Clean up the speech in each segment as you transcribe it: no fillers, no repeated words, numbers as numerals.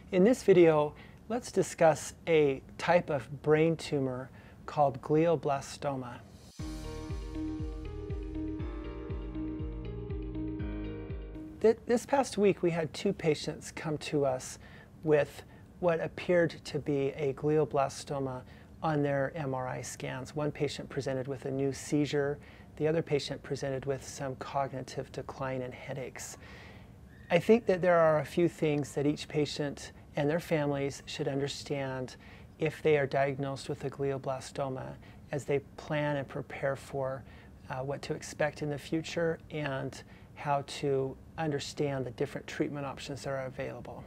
In this video, let's discuss a type of brain tumor called glioblastoma. This past week, we had two patients come to us with what appeared to be a glioblastoma on their MRI scans. One patient presented with a new seizure. The other patient presented with some cognitive decline and headaches. I think that there are a few things that each patient and their families should understand if they are diagnosed with a glioblastoma as they plan and prepare for what to expect in the future and how to understand the different treatment options that are available.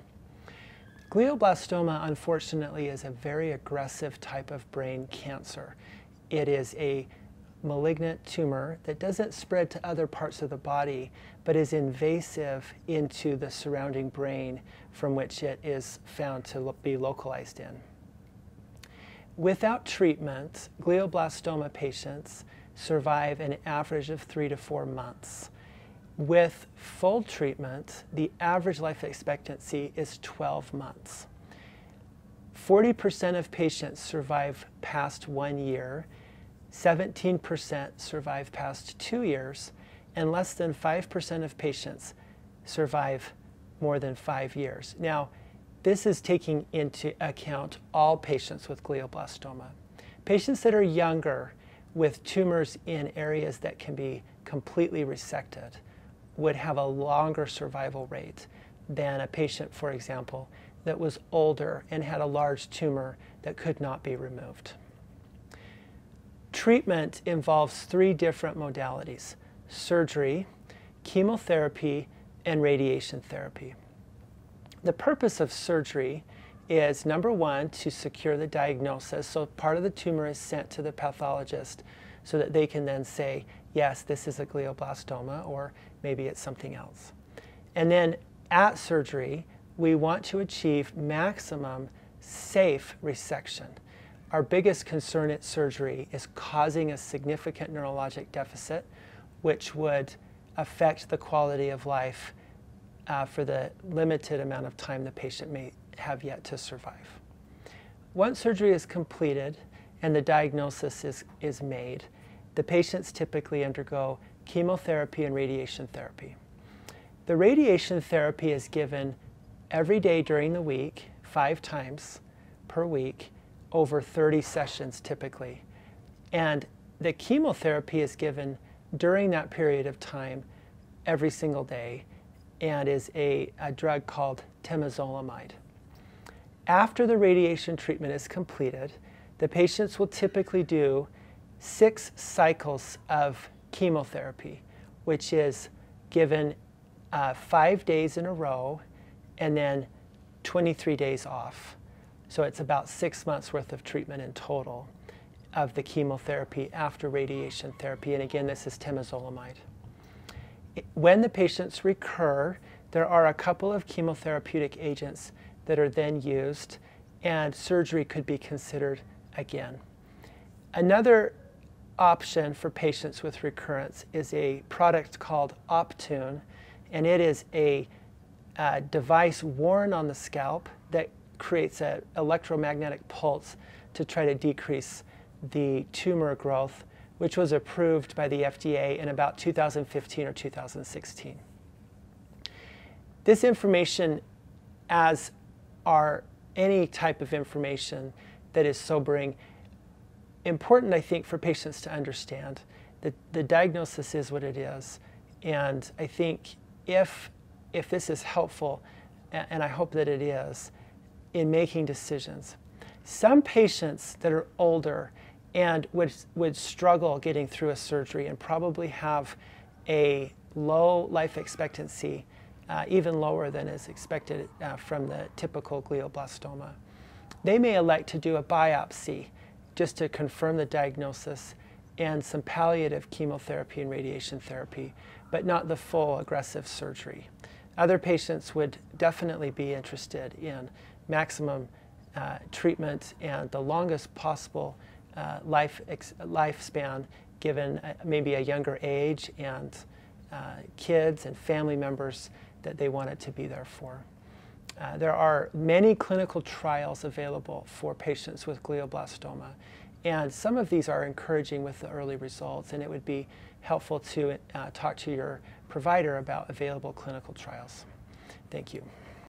Glioblastoma, unfortunately, is a very aggressive type of brain cancer. It is a malignant tumor that doesn't spread to other parts of the body, but is invasive into the surrounding brain from which it is found to be localized in. Without treatment, glioblastoma patients survive an average of 3 to 4 months. With full treatment, the average life expectancy is 12 months. 40% of patients survive past 1 year, 17% survive past 2 years, and less than 5% of patients survive more than 5 years. Now, this is taking into account all patients with glioblastoma. Patients that are younger with tumors in areas that can be completely resected would have a longer survival rate than a patient, for example, that was older and had a large tumor that could not be removed. Treatment involves 3 different modalities: surgery, chemotherapy, and radiation therapy. The purpose of surgery is, number one, to secure the diagnosis. So part of the tumor is sent to the pathologist so that they can then say, yes, this is a glioblastoma, or maybe it's something else. And then at surgery, we want to achieve maximum safe resection. Our biggest concern at surgery is causing a significant neurologic deficit, which would affect the quality of life for the limited amount of time the patient may have yet to survive. Once surgery is completed and the diagnosis is made, the patients typically undergo chemotherapy and radiation therapy. The radiation therapy is given every day during the week, 5 times per week, over 30 sessions typically. And the chemotherapy is given during that period of time every single day and is a drug called temozolomide. After the radiation treatment is completed, the patients will typically do 6 cycles of chemotherapy, which is given 5 days in a row and then 23 days off. So it's about 6 months worth of treatment in total of the chemotherapy after radiation therapy. And again, this is temozolomide. When the patients recur, there are a couple of chemotherapeutic agents that are then used, and surgery could be considered again. Another option for patients with recurrence is a product called Optune, and it is a device worn on the scalp that creates an electromagnetic pulse to try to decrease the tumor growth, which was approved by the FDA in about 2015 or 2016. This information, as are any type of information that is sobering, important, I think, for patients to understand that the diagnosis is what it is. And I think if this is helpful, and I hope that it is, in making decisions. Some patients that are older and would struggle getting through a surgery and probably have a low life expectancy, even lower than is expected from the typical glioblastoma. They may elect to do a biopsy just to confirm the diagnosis and some palliative chemotherapy and radiation therapy, but not the full aggressive surgery. Other patients would definitely be interested in maximum treatment and the longest possible lifespan given maybe a younger age and kids and family members that they want it to be there for. There are many clinical trials available for patients with glioblastoma, and some of these are encouraging with the early results, and it would be helpful to talk to your provider about available clinical trials. Thank you.